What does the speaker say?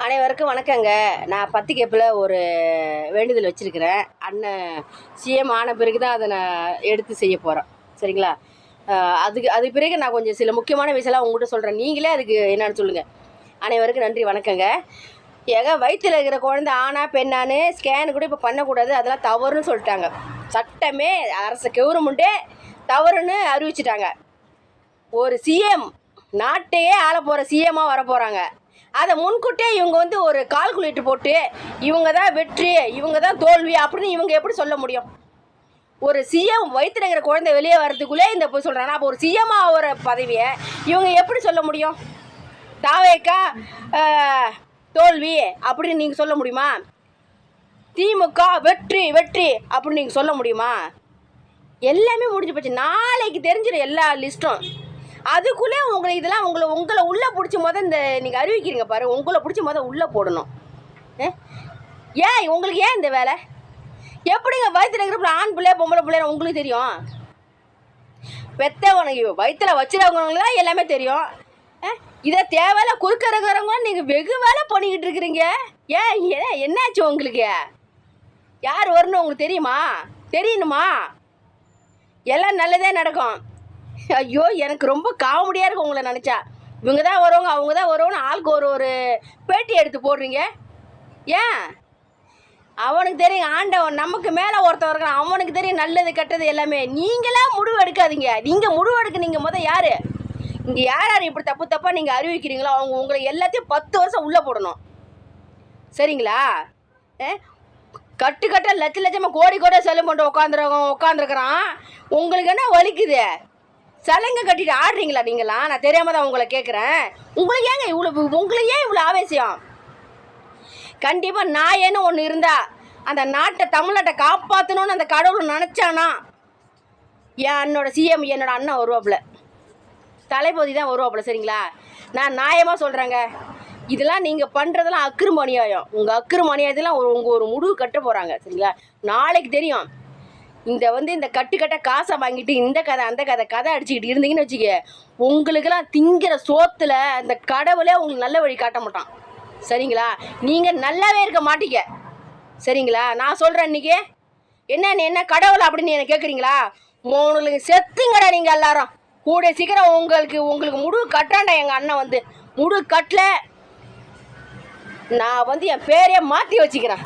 அனைவருக்கும் வணக்கங்க. நான் பத்திகேப்பில் ஒரு வேண்டுதல் வச்சுருக்கிறேன். அண்ணன் சிஎம் ஆன பிறகு தான் அதை நான் எடுத்து செய்ய போகிறேன். சரிங்களா? அது பிறகு நான் கொஞ்சம் சில முக்கியமான விஷயம்லாம் உங்கள்கிட்ட சொல்கிறேன். நீங்களே அதுக்கு என்னன்னு சொல்லுங்கள். அனைவருக்கும் நன்றி, வணக்கங்க. வயிற்றில் இருக்கிற குழந்தை ஆனா பெண்ணான்னு ஸ்கேனு கூட இப்போ பண்ணக்கூடாது, அதெல்லாம் தவறுன்னு சொல்லிட்டாங்க. சட்டமே அரசு கவர்மெண்ட்டே தவறுன்னு அறிவிச்சிட்டாங்க. ஒரு சிஎம், நாட்டையே ஆள போகிற சிஎம்மாக வர போகிறாங்க. அதை முன்கூட்டியே இவங்க ஒரு கால்குலேட்டர் போட்டு இவங்க தான் வெற்றி, இவங்க தான் தோல்வி அப்படின்னு இவங்க எப்படி சொல்ல முடியும்? ஒரு சிஎம் வயிற்றுல இருக்கிற குழந்தை வெளியே வர்றதுக்குள்ளே இந்த போய் சொல்கிறாங்க. அப்போ ஒரு சிஎம் ஆகிற பதவியை இவங்க எப்படி சொல்ல முடியும்? தாவேக்கா தோல்வி அப்படின்னு நீங்கள் சொல்ல முடியுமா? திமுக வெற்றி வெற்றி அப்படின்னு நீங்கள் சொல்ல முடியுமா? எல்லாமே முடிஞ்சு போச்சு. நாளைக்கு தெரிஞ்சிடும் எல்லா லிஸ்ட்டும். அதுக்குள்ளே உங்களுக்கு இதெல்லாம் உங்களை உள்ளே பிடிச்சி இந்த நீங்கள் அறிவிக்கிறீங்க பாரு, உங்களை பிடிச்சி உள்ளே போடணும். ஏன் உங்களுக்கு ஏன் இந்த வேலை? எப்படிங்க வயிற்றுல இருக்கிற ஆண் பிள்ளையா பொம்பளை பிள்ளையா உங்களுக்கு தெரியும்? பெற்றவனுக்கு வயிற்றுல வச்சுருவவங்களுக்கு தான் எல்லாமே தெரியும். இதை தேவையில்ல குறுக்க இருக்கிறவங்க நீங்கள் வெகு வேலை பண்ணிக்கிட்டு இருக்கிறீங்க. ஏன் என்னாச்சு உங்களுக்கு? யார் வரணும் உங்களுக்கு தெரியுமா? தெரியணுமா? எல்லாம் நல்லதே நடக்கும். ஐயோ, எனக்கு ரொம்ப காமெடியாக இருக்கும் உங்களை நினச்சா. இவங்க தான் வருவாங்க, அவங்க தான் வருவாங்கன்னு ஆளுக்கு ஒரு பேட்டி எடுத்து போடுறீங்க. ஏன்? அவனுக்கு தெரியும் ஆண்டவன், நமக்கு மேலே ஒருத்தன் இருக்கான், அவனுக்கு தெரியும் நல்லது கெட்டது எல்லாமே. நீங்களாம் முடிவு எடுக்காதீங்க. நீங்கள் முடிவு எடுக்க நீங்கள் யார்? இங்கே யார் இப்படி தப்பாக நீங்கள் அறிவிக்கிறீங்களோ அவங்க உங்களை எல்லாத்தையும் 10 வருஷம் உள்ளே போடணும். சரிங்களா? கட்டு லட்சமாக கோடி செலவு பண்ணிட்டு உட்காந்துருக்குறான். உங்களுக்கு என்ன வலிக்குது? சலங்கை கட்டிட்டு ஆடுறீங்களா நீங்களாம்? நான் தெரியாமல் தான் உங்களை கேட்குறேன். உங்களுக்கு ஏன் இவ்வளோ ஆவேசியம்? கண்டிப்பாக நாயேன்னு ஒன்று இருந்தா அந்த நாட்டை, தமிழ்நாட்டை காப்பாற்றணும்னு அந்த கடவுள் நினச்சானா என்னோட சிஎம், என்னோட அண்ணன் வருவாப்புல, தளபதி தான் வருவாப்புல. சரிங்களா? நான் நியாயமாக சொல்கிறேங்க. இதெல்லாம் நீங்கள் பண்ணுறதெல்லாம் அக்கிரம அநியாயம். உங்கள் அக்கிரம அநியாயத்தெல்லாம் உங்கள் ஒரு முடிவு கட்ட போகிறாங்க. சரிங்களா? நாளைக்கு தெரியும். இந்த கட்ட காசை வாங்கிட்டு இந்த கதை அந்த கதை அடிச்சுக்கிட்டு இருந்தீங்கன்னு வச்சுக்க, உங்களுக்கெல்லாம் திங்கிற சோத்தில் அந்த கடவுளே உங்களுக்கு நல்ல வழி காட்ட மாட்டான். சரிங்களா? நீங்கள் நல்லாவே இருக்க மாட்டீங்க. சரிங்களா? நான் சொல்கிறேன். இன்றைக்கி என்ன கடவுள் அப்படின்னு என்ன கேட்குறீங்களா? உங்களுக்கு செத்துங்கடா நீங்கள் எல்லாரும். கூடிய சீக்கிரம் உங்களுக்கு முடிவு கட்டாண்டா. எங்கள் அண்ணன் முடிவு கட்டல, நான் என் பேரையே மாற்றி வச்சுக்கிறேன்.